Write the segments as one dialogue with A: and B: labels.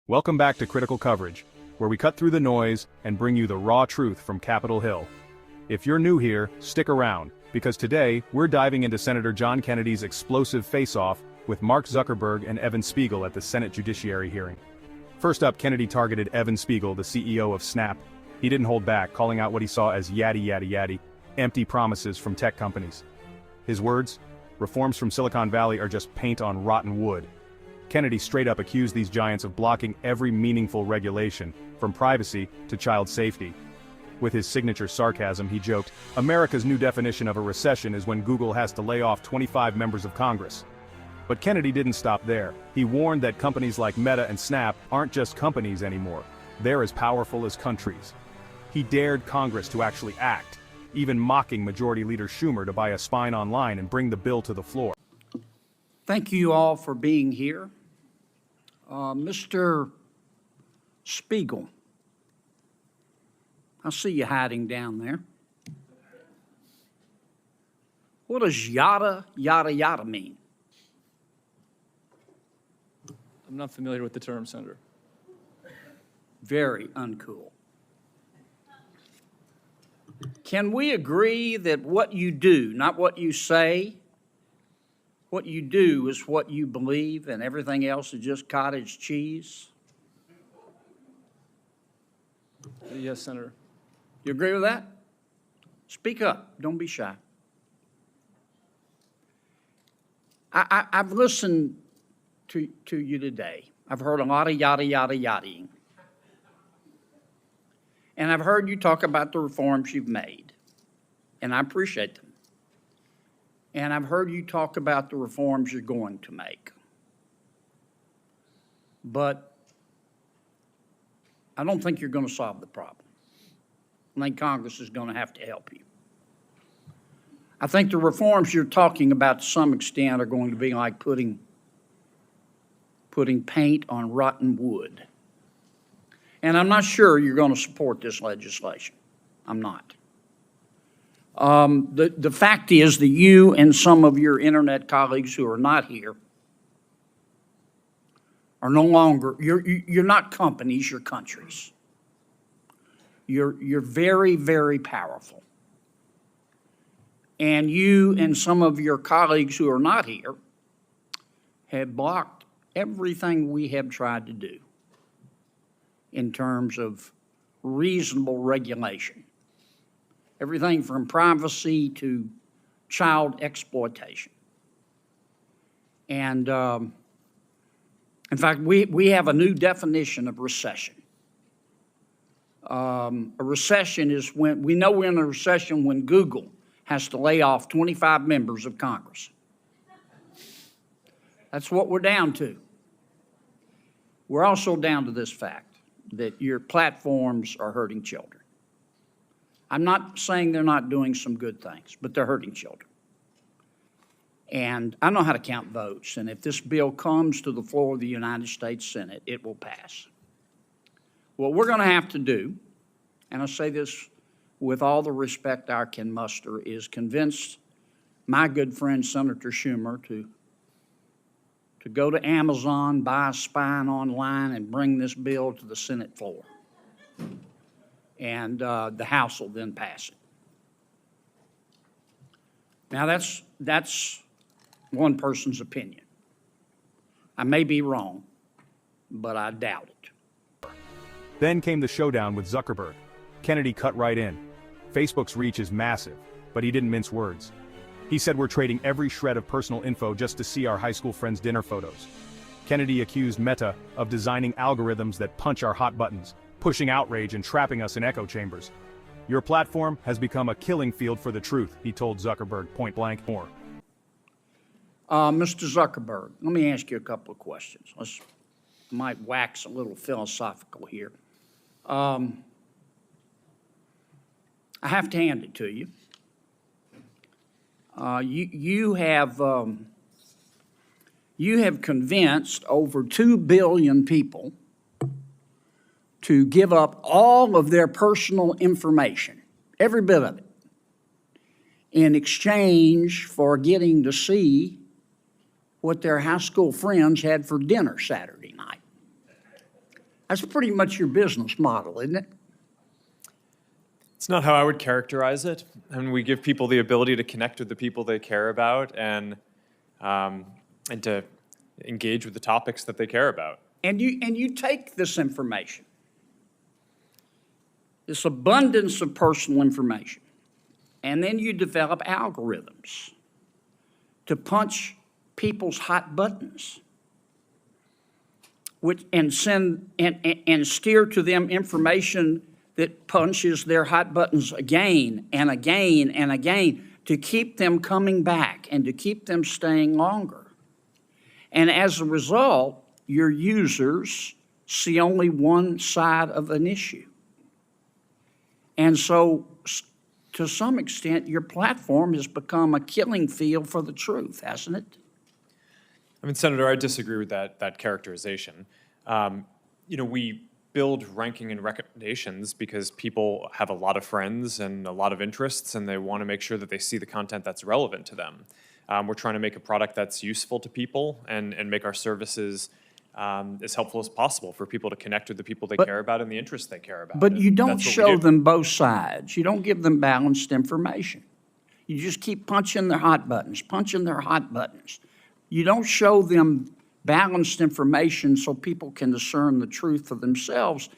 A: Welcome back to Critical Coverage, where we cut through the noise and bring you the raw truth from Capitol Hill. If you're new here, stick around, because today we're diving into Senator John Kennedy's explosive face-off with Mark Zuckerberg and Evan Spiegel at the Senate Judiciary hearing. First up, Kennedy targeted Evan Spiegel, the CEO of Snap. He didn't hold back, calling out what he saw as yaddy, empty promises from tech companies. His words? Reforms from Silicon Valley are just paint on rotten wood. Kennedy straight up accused these giants of blocking every meaningful regulation, from privacy to child safety. With his signature sarcasm, he joked, "America's new definition of a recession is when Google has to lay off 25 members of Congress." But Kennedy didn't stop there. He warned that companies like Meta and Snap aren't just companies anymore. They're as powerful as countries. He dared Congress to actually act, even mocking Majority Leader Schumer to buy a spine online and bring the bill to the floor.
B: Thank you all for being here. Mr. Spiegel, I see you hiding down there. What does yada mean?
C: I'm not familiar with the term, Senator.
B: Very uncool. Can we agree that what you do, not what you say, what you do is what you believe and everything else is just cottage cheese?
C: Yes, Senator.
B: You agree with that? Speak up. Don't be shy. I've listened to you today. I've heard a lot of yaddying. And I've heard you talk about the reforms you've made, and I appreciate them. And I've heard you talk about the reforms you're going to make. But I don't think you're going to solve the problem. I think Congress is going to have to help you. I think the reforms you're talking about to some extent are going to be like putting paint on rotten wood. And I'm not sure you're going to support this legislation. I'm not. The fact is that you and some of your internet colleagues who are not here are no longer, you're not companies, you're countries. You're very, very powerful. And you and some of your colleagues who are not here have blocked everything we have tried to do in terms of reasonable regulation. Everything from privacy to child exploitation. And in fact, we have a new definition of recession. A recession is when, we know we're in a recession when Google has to lay off 25 members of Congress. That's what we're down to. We're also down to this fact that your platforms are hurting children. I'm not saying they're not doing some good things, but they're hurting children. And I know how to count votes, and if this bill comes to the floor of the United States Senate, it will pass. What we're going to have to do, and I say this with all the respect I can muster, is convince my good friend Senator Schumer to go to Amazon, buy a spine online, and bring this bill to the Senate floor. And the House will then pass it. Now, that's one person's opinion. I may be wrong, but I doubt it.
A: Then came the showdown with Zuckerberg. Kennedy cut right in. Facebook's reach is massive, but he didn't mince words. He said we're trading every shred of personal info just to see our high school friends' dinner photos. Kennedy accused Meta of designing algorithms that punch our hot buttons, pushing outrage and trapping us in echo chambers. Your platform has become a killing field for the truth, he told Zuckerberg point blank more.
B: Mr. Zuckerberg, let me ask you a couple of questions. Might wax a little philosophical here. I have to hand it to you. You have convinced over 2 billion people to give up all of their personal information, every bit of it, in exchange for getting to see what their high school friends had for dinner Saturday night. That's pretty much your business model, isn't it?
D: It's not how I would characterize it. And we give people the ability to connect with the people they care about and to engage with the topics that they care about.
B: And you take this information, this abundance of personal information, and then you develop algorithms to punch people's hot buttons, and send and steer to them information that punches their hot buttons again and again and again to keep them coming back and to keep them staying longer. And as a result, your users see only one side of an issue. And so, to some extent, your platform has become a killing field for the truth, hasn't it?
D: I mean, Senator, I disagree with that characterization. We build ranking and recommendations because people have a lot of friends and a lot of interests, and they want to make sure that they see the content that's relevant to them. We're trying to make a product that's useful to people and make our services as helpful as possible for people to connect with the people they care about and the interests they care about.
B: But you don't
D: That's what we
B: show
D: do.
B: them both sides. You don't give them balanced information. You just keep punching their hot buttons, punching their hot buttons. You don't show them balanced information so people can discern the truth for themselves.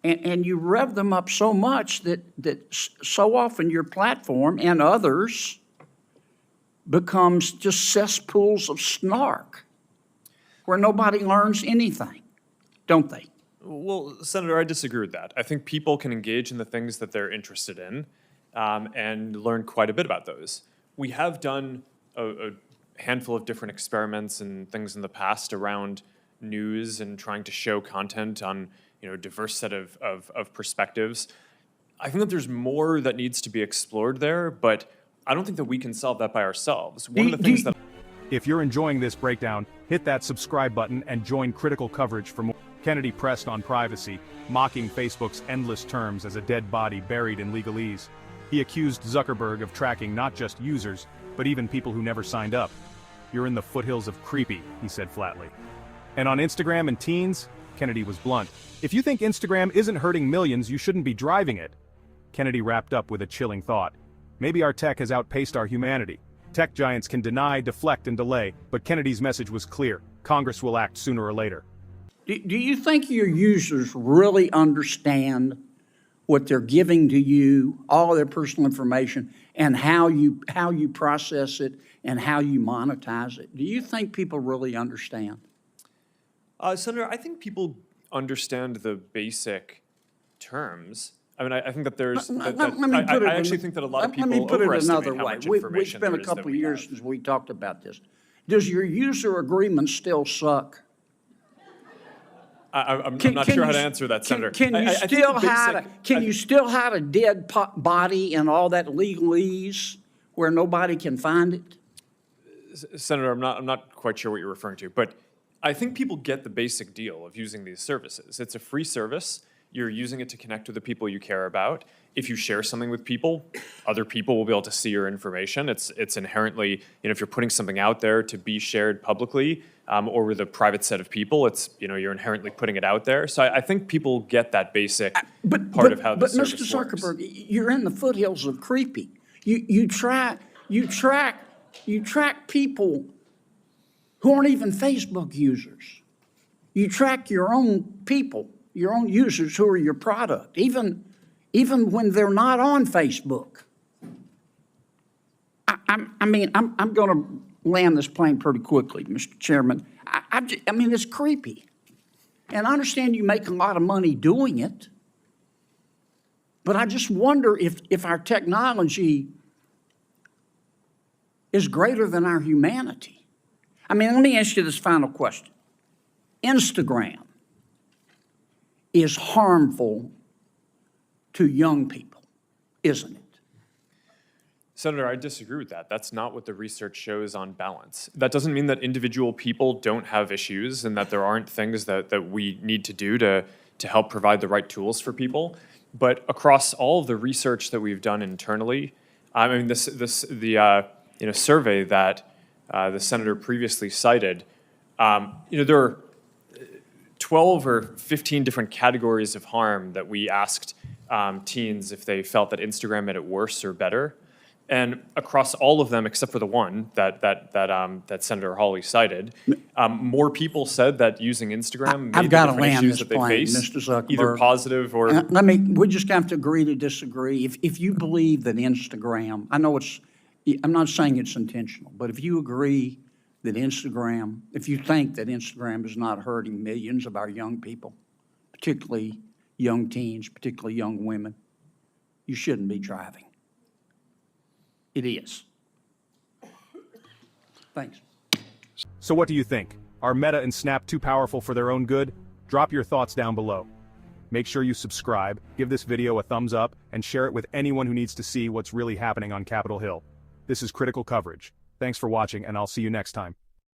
B: And you rev them up so much that so often your platform and others becomes just cesspools of snark where nobody learns anything, don't they?
D: Well, Senator, I disagree with that. I think people can engage in the things that they're interested in and learn quite a bit about those. We have done a handful of different experiments and things in the past around news and trying to show content on a diverse set of perspectives. I think that there's more that needs to be explored there, but I don't think that we can solve that by ourselves. One of the things that
A: If you're enjoying this breakdown, hit that subscribe button and join critical coverage for more. Kennedy pressed on privacy, mocking Facebook's endless terms as a dead body buried in legalese. He accused Zuckerberg of tracking not just users, but even people who never signed up. "You're in the foothills of creepy," he said flatly. And on Instagram and teens, Kennedy was blunt. "If you think Instagram isn't hurting millions, you shouldn't be driving it." Kennedy wrapped up with a chilling thought. Maybe our tech has outpaced our humanity. Tech giants can deny, deflect, and delay, but Kennedy's message was clear. Congress will act sooner or later.
B: Do you think your users really understand what they're giving to you, all their personal information, and how you process it and how you monetize it? Do you think people really understand?
D: Senator, I think people understand the basic terms. I mean, I think that there's. I actually think that a lot of people
B: Let me put it
D: overestimate
B: another
D: how
B: way.
D: much
B: It's
D: information
B: been a
D: there is that
B: couple of
D: we
B: years
D: have.
B: since we talked about this. Does your user agreement still suck?
D: I'm not sure how to answer that, Senator.
B: Can you still hide a dead body and all that legalese where nobody can find it?
D: Senator, I'm not quite sure what you're referring to, but I think people get the basic deal of using these services. It's a free service. You're using it to connect with the people you care about. If you share something with people, other people will be able to see your information. It's inherently, if you're putting something out there to be shared publicly or with a private set of people, you're inherently putting it out there. So I think people get that basic part of how the service works.
B: But Mr. Zuckerberg, you're in the foothills of creepy. You track people who aren't even Facebook users. You track your own people, your own users who are your product, even when they're not on Facebook. I'm going to land this plane pretty quickly, Mr. Chairman. It's creepy. And I understand you make a lot of money doing it, but I just wonder if our technology is greater than our humanity. Let me ask you this final question. Instagram is harmful to young people, isn't it?
D: Senator, I disagree with that. That's not what the research shows on balance. That doesn't mean that individual people don't have issues and that there aren't things that we need to do to help provide the right tools for people. But across all of the research that we've done internally, the survey that the senator previously cited, there are 12 or 15 different categories of harm that we asked teens if they felt that Instagram made it worse or better. And across all of them, except for the one that Senator Hawley cited, more people said that using Instagram
B: I've
D: made
B: got
D: the
B: to
D: different
B: land
D: issues
B: this
D: that they
B: plane,
D: face
B: Mr. Zuckerberg.
D: either positive or.
B: We just have to agree to disagree. If you believe that Instagram, I'm not saying it's intentional, but if you agree that if you think that Instagram is not hurting millions of our young people, particularly young teens, particularly young women, you shouldn't be driving. It is. Thanks.
A: So what do you think? Are Meta and Snap too powerful for their own good? Drop your thoughts down below. Make sure you subscribe, give this video a thumbs up, and share it with anyone who needs to see what's really happening on Capitol Hill. This is Critical Coverage. Thanks for watching, and I'll see you next time.